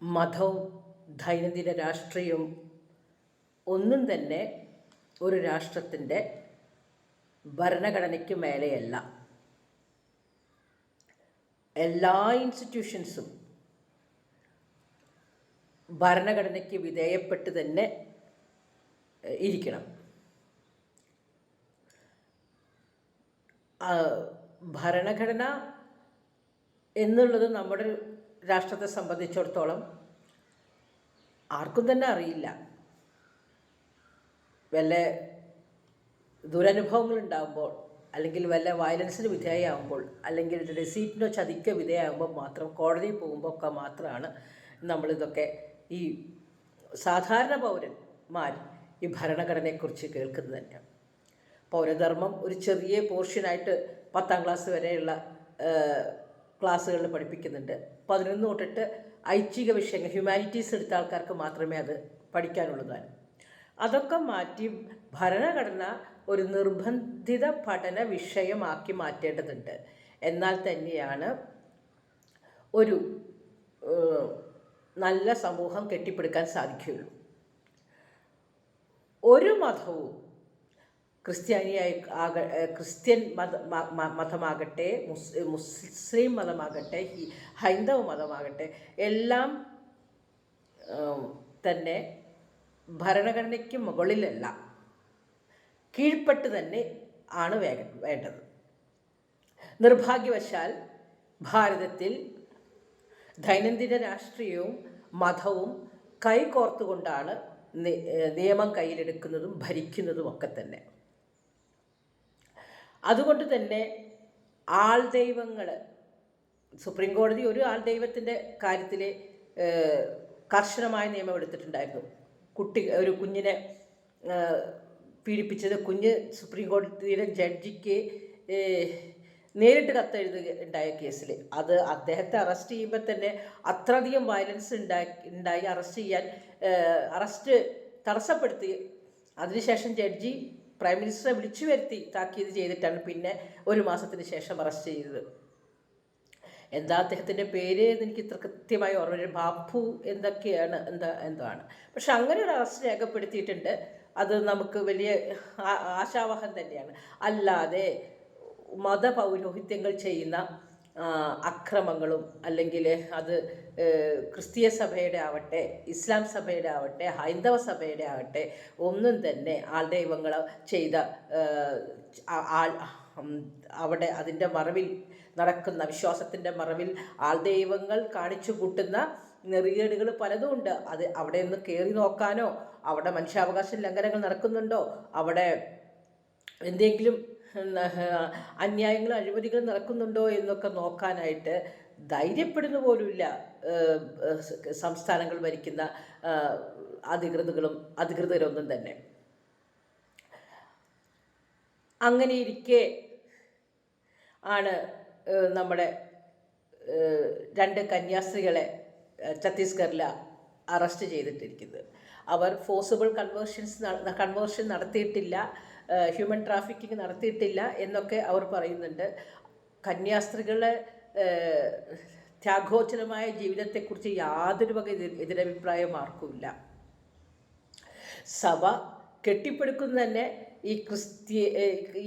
മതവും ദൈനംദിന രാഷ്ട്രീയവും ഒന്നും തന്നെ ഒരു രാഷ്ട്രത്തിൻ്റെ ഭരണഘടനയ്ക്ക് മേലെയല്ല. എല്ലാ ഇൻസ്റ്റിറ്റ്യൂഷൻസും ഭരണഘടനയ്ക്ക് വിധേയപ്പെട്ട് തന്നെ ഇരിക്കണം. ഭരണഘടന എന്നുള്ളത് നമ്മുടെ രാഷ്ട്രത്തെ സംബന്ധിച്ചിടത്തോളം ആർക്കും തന്നെ അറിയില്ല. വല്ല ദുരനുഭവങ്ങൾ ഉണ്ടാകുമ്പോൾ, അല്ലെങ്കിൽ വല്ല വയലൻസിന് വിധേയമാകുമ്പോൾ, അല്ലെങ്കിൽ ഡെസീറ്റിനോ ചതിക്കോ വിധേയമാകുമ്പോൾ മാത്രം, കോടതിയിൽ പോകുമ്പോൾ ഒക്കെ മാത്രമാണ് നമ്മളിതൊക്കെ ഈ സാധാരണ പൗരന്മാർ ഈ ഭരണഘടനയെക്കുറിച്ച് കേൾക്കുന്നത് തന്നെ. പൗരധർമ്മം ഒരു ചെറിയ പോർഷനായിട്ട് 10ാം ക്ലാസ് വരെയുള്ള ക്ലാസ്സുകളിൽ പഠിപ്പിക്കുന്നുണ്ട്. 11 തൊട്ടിട്ട് ഐച്ഛിക വിഷയങ്ങൾ, ഹ്യൂമാനിറ്റീസ് എടുത്ത ആൾക്കാർക്ക് മാത്രമേ അത് പഠിക്കാനുള്ളതാണ്. അതൊക്കെ മാറ്റി ഭരണഘടന ഒരു നിർബന്ധിത പഠന വിഷയമാക്കി മാറ്റേണ്ടതുണ്ട്. എന്നാൽ തന്നെയാണ് ഒരു നല്ല സമൂഹം കെട്ടിപ്പടുക്കാൻ സാധിക്കുകയുള്ളൂ. ഒരു മതവും ക്രിസ്ത്യൻ മതമാകട്ടെ, മുസ്ലിം മതമാകട്ടെ, ഹൈന്ദവ മതമാകട്ടെ, എല്ലാം തന്നെ ഭരണഘടനയ്ക്ക് മുകളിലല്ല, കീഴ്പ്പെട്ട് തന്നെ ആണ് വേണ്ടത്. നിർഭാഗ്യവശാൽ ഭാരതത്തിൽ ദൈനംദിന രാഷ്ട്രീയവും മതവും കൈകോർത്തുകൊണ്ടാണ് നിയമം കയ്യിലെടുക്കുന്നതും ഭരിക്കുന്നതും ഒക്കെ തന്നെ. അതുകൊണ്ട് തന്നെ ആൾദൈവങ്ങൾ, സുപ്രീം കോടതി ഒരു ആൾദൈവത്തിൻ്റെ കാര്യത്തിൽ കർശനമായ നിയമം എടുത്തിട്ടുണ്ടായിരുന്നു. ഒരു കുഞ്ഞിനെ പീഡിപ്പിച്ചത് കുഞ്ഞ് സുപ്രീം കോടതിയുടെ ജഡ്ജിക്ക് നേരിട്ട് കത്തെഴുതുണ്ടായ കേസിൽ അത് അദ്ദേഹത്തെ അറസ്റ്റ് ചെയ്യുമ്പോൾ തന്നെ അത്രയധികം വയലൻസ് ഉണ്ടായി അറസ്റ്റ് തടസ്സപ്പെടുത്തി. അതിനുശേഷം ജഡ്ജി പ്രൈം മിനിസ്റ്ററെ വിളിച്ചു വരുത്തി താക്കീത് ചെയ്തിട്ടാണ് പിന്നെ 1 മാസത്തിന് ശേഷം അറസ്റ്റ് ചെയ്തത്. എന്താ അദ്ദേഹത്തിൻ്റെ പേര് എനിക്ക് ഇത്ര കൃത്യമായി ഓർമ്മ, ബാപ്പു എന്തൊക്കെയാണ് എന്താണ്. പക്ഷെ അങ്ങനെ ഒരു അറസ്റ്റ് രേഖപ്പെടുത്തിയിട്ടുണ്ട്. അത് നമുക്ക് വലിയ ആശാവഹം തന്നെയാണ്. അല്ലാതെ മതപൗരോഹിത്യങ്ങൾ ചെയ്യുന്ന അക്രമങ്ങളും, അല്ലെങ്കിൽ അത് ക്രിസ്തീയ സഭയുടെ ആവട്ടെ, ഇസ്ലാം സഭയുടെ ആവട്ടെ, ഹൈന്ദവ സഭയുടെ ആവട്ടെ, ഒന്നും തന്നെ ആൾദൈവങ്ങൾ ചെയ്ത അവിടെ അതിൻ്റെ മറവിൽ നടക്കുന്ന, വിശ്വാസത്തിൻ്റെ മറവിൽ ആൾദൈവങ്ങൾ കാണിച്ചു കൂട്ടുന്ന നെറികേടുകൾ പലതും ഉണ്ട്. അത് അവിടെ ഒന്ന് കയറി നോക്കാനോ, അവിടെ മനുഷ്യാവകാശ ലംഘനങ്ങൾ നടക്കുന്നുണ്ടോ, അവിടെ എന്തെങ്കിലും അന്യായങ്ങളും അഴിമതികളും നടക്കുന്നുണ്ടോ എന്നൊക്കെ നോക്കാനായിട്ട് ധൈര്യപ്പെടുന്ന പോലുമില്ല സംസ്ഥാനങ്ങൾ ഭരിക്കുന്ന അധികൃതരൊന്നും തന്നെ. അങ്ങനെയിരിക്കെ ആണ് നമ്മുടെ 2 കന്യാസ്ത്രീകളെ ഛത്തീസ്ഗഡിൽ അറസ്റ്റ് ചെയ്തിട്ടിരിക്കുന്നത്. അവർ ഫോഴ്സിബിൾ കൺവേർഷൻ നടത്തിയിട്ടില്ല, ഹ്യൂമൻ ട്രാഫിക്കിംഗ് നടത്തിയിട്ടില്ല എന്നൊക്കെ അവർ പറയുന്നുണ്ട്. കന്യാസ്ത്രീകളെ ത്യാഗോജ്ജലമായ ജീവിതത്തെക്കുറിച്ച് യാതൊരു വക എതിരഭിപ്രായം ആർക്കുമില്ല. സഭ കെട്ടിപ്പടുക്കുന്നത് തന്നെ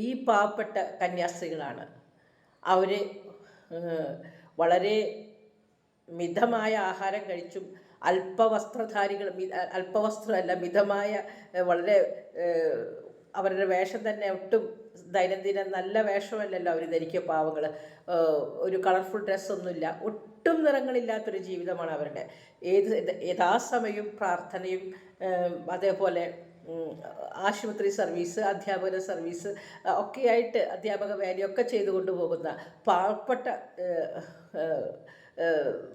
ഈ പാവപ്പെട്ട കന്യാസ്ത്രീകളാണ്. അവർ അവരെ മിതമായ ആഹാരം കഴിച്ചും മിതമായ വളരെ അവരുടെ വേഷം തന്നെ ഒട്ടും ദൈനംദിന നല്ല വേഷമല്ലല്ലോ അവർ ധരിക്കുക. പാവങ്ങൾ ഒരു കളർഫുൾ ഡ്രസ്സൊന്നുമില്ല, ഒട്ടും നിറങ്ങളില്ലാത്തൊരു ജീവിതമാണ് അവരുടെ. യഥാസമയം പ്രാർത്ഥനയും അതേപോലെ ആശുപത്രി സർവീസ്, അധ്യാപക സർവീസ് ഒക്കെയായിട്ട് അധ്യാപക വേലയൊക്കെ ചെയ്തുകൊണ്ട് പോകുന്ന പാവപ്പെട്ട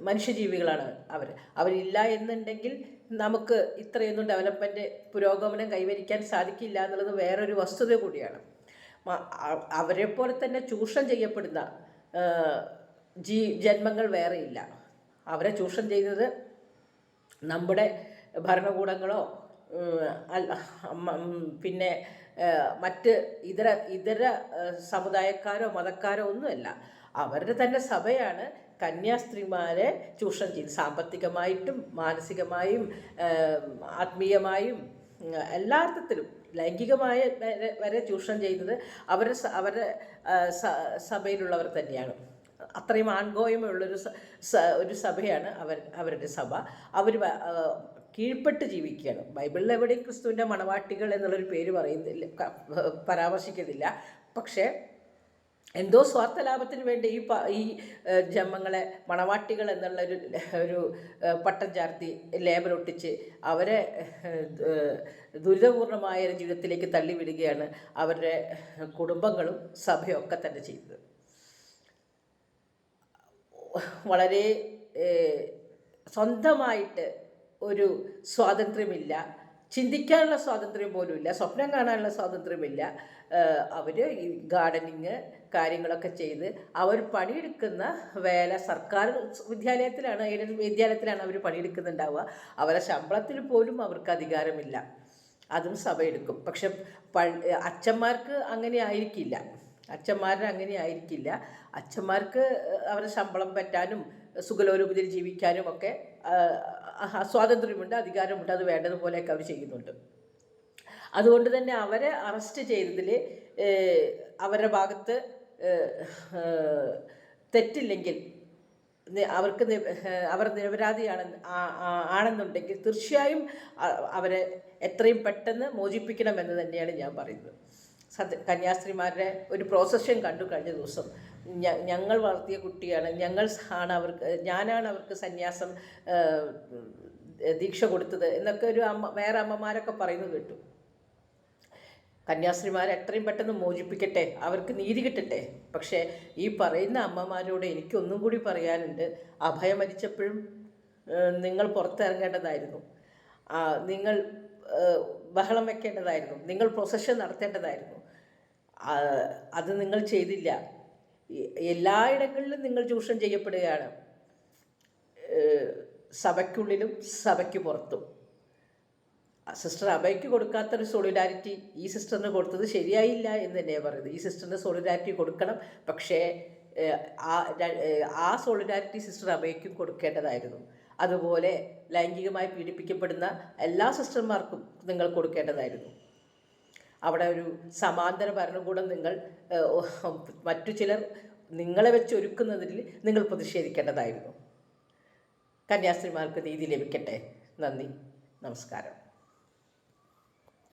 മനുഷ്യജീവികളാണ് അവരില്ല എന്നുണ്ടെങ്കിൽ നമുക്ക് ഇത്രയൊന്നും ഡെവലപ്മെൻറ്റ് പുരോഗമനം കൈവരിക്കാൻ സാധിക്കില്ല എന്നുള്ളത് വേറൊരു വസ്തുത കൂടിയാണ്. അവരെപ്പോലെ തന്നെ ചൂഷണം ചെയ്യപ്പെടുന്ന ജന്മങ്ങൾ വേറെയില്ല. അവരെ ചൂഷണം ചെയ്യുന്നത് നമ്മുടെ ഭരണകൂടങ്ങളോ പിന്നെ മറ്റ് ഇതര സമുദായക്കാരോ മതക്കാരോ ഒന്നുമല്ല. അവരുടെ തന്നെ സഭയാണ് കന്യാസ്ത്രീമാരെ ചൂഷണം ചെയ്തു, സാമ്പത്തികമായിട്ടും മാനസികമായും ആത്മീയമായും എല്ലാ അർത്ഥത്തിലും ലൈംഗികമായ വരെ ചൂഷണം ചെയ്യുന്നത് അവരുടെ സഭയിലുള്ളവർ തന്നെയാണ്. അത്രയും ആൺഗോയമുള്ളൊരു ഒരു സഭയാണ് അവരുടെ സഭ. അവർ കീഴ്പ്പെട്ട് ജീവിക്കുകയാണ്. ബൈബിളിൽ എവിടെയും ക്രിസ്തുവിൻ്റെ മണവാട്ടികൾ എന്നുള്ളൊരു പേര് പറയുന്നില്ല, പരാമർശിക്കുന്നില്ല. പക്ഷേ എന്തോ സ്വാർത്ഥ ലാഭത്തിന് വേണ്ടി ഈ ജന്മങ്ങളെ മണവാട്ടികൾ എന്നുള്ള ഒരു പട്ടം ചാർത്തി ലേബലൊട്ടിച്ച് അവരെ ദുരിതപൂർണമായ ഒരു ജീവിതത്തിലേക്ക് തള്ളിവിടുകയാണ് അവരുടെ കുടുംബങ്ങളും സഭയൊക്കെ തന്നെ ചെയ്തത്. വളരെ സ്വന്തമായിട്ട് ഒരു സ്വാതന്ത്ര്യമില്ല, ചിന്തിക്കാനുള്ള സ്വാതന്ത്ര്യം പോലുമില്ല, സ്വപ്നം കാണാനുള്ള സ്വാതന്ത്ര്യമില്ല. അവർ ഈ ഗാർഡനിങ് കാര്യങ്ങളൊക്കെ ചെയ്ത് അവർ പണിയെടുക്കുന്ന വേല സർക്കാർ വിദ്യാലയത്തിലാണ്, എയ്ഡഡ് വിദ്യാലയത്തിലാണ് അവർ പണിയെടുക്കുന്നുണ്ടാവുക. അവരുടെ ശമ്പളത്തിൽ പോലും അവർക്ക് അധികാരമില്ല, അതും സഭ എടുക്കും. പക്ഷെ അച്ഛന്മാർക്ക് അങ്ങനെ ആയിരിക്കില്ല, അച്ഛന്മാർക്ക് അവരുടെ ശമ്പളം പറ്റാനും സുഖലോലുപതിയിൽ ജീവിക്കാനും ഒക്കെ സ്വാതന്ത്ര്യമുണ്ട്, അധികാരമുണ്ട്. അത് വേണ്ടതുപോലെയൊക്കെ അവർ ചെയ്യുന്നുണ്ട്. അതുകൊണ്ട് തന്നെ അവരെ അറസ്റ്റ് ചെയ്തതിൽ അവരുടെ ഭാഗത്ത് തെറ്റില്ലെങ്കിൽ, അവർ നിരപരാധിയാണെന്നുണ്ടെങ്കിൽ തീർച്ചയായും അവരെ എത്രയും പെട്ടെന്ന് മോചിപ്പിക്കണമെന്ന് തന്നെയാണ് ഞാൻ പറയുന്നത്. കന്യാസ്ത്രീമാരുടെ ഒരു പ്രോസഷൻ കണ്ടു കഴിഞ്ഞ ദിവസം. ഞങ്ങൾ വളർത്തിയ കുട്ടിയാണ്, ഞാനാണ് അവർക്ക് സന്യാസം ദീക്ഷ കൊടുത്തത് എന്നൊക്കെ വേറെ അമ്മമാരൊക്കെ പറയുന്നത് കേട്ടു. കന്യാസ്ത്രീമാരെ എത്രയും പെട്ടെന്ന് മോചിപ്പിക്കട്ടെ, അവർക്ക് നീതി കിട്ടട്ടെ. പക്ഷേ ഈ പറയുന്ന അമ്മമാരോട് എനിക്കൊന്നും കൂടി പറയാനുണ്ട്. അഭയം മരിച്ചപ്പോഴും നിങ്ങൾ പുറത്തിറങ്ങേണ്ടതായിരുന്നു, നിങ്ങൾ ബഹളം വെക്കേണ്ടതായിരുന്നു, നിങ്ങൾ പ്രൊസഷൻ നടത്തേണ്ടതായിരുന്നു. അത് നിങ്ങൾ ചെയ്തില്ല. എല്ലായിടങ്ങളിലും നിങ്ങൾ ചൂഷണം ചെയ്യപ്പെടുകയാണ്, സഭയ്ക്കുള്ളിലും സഭയ്ക്ക് പുറത്തും. സിസ്റ്റർ അഭയ്ക്ക് കൊടുക്കാത്തൊരു സോളിഡാരിറ്റി ഈ സിസ്റ്ററിന് കൊടുത്തത് ശരിയായില്ല എന്ന് തന്നെയാണ് പറയുന്നത്. ഈ സിസ്റ്ററിന് സോളിഡാരിറ്റി കൊടുക്കണം, പക്ഷേ ആ സോളിഡാരിറ്റി സിസ്റ്റർ അഭയ്ക്കും കൊടുക്കേണ്ടതായിരുന്നു. അതുപോലെ ലൈംഗികമായി പീഡിപ്പിക്കപ്പെടുന്ന എല്ലാ സിസ്റ്റർമാർക്കും നിങ്ങൾ കൊടുക്കേണ്ടതായിരുന്നു. അവിടെ ഒരു സമാന്തര ഭരണകൂടം മറ്റു ചിലർ നിങ്ങളെ വെച്ച് ഒരുക്കുന്നതിൽ നിങ്ങൾ പ്രതിഷേധിക്കേണ്ടതായിരുന്നു. കന്യാസ്ത്രീമാർക്ക് നീതി ലഭിക്കട്ടെ. നന്ദി, നമസ്കാരം.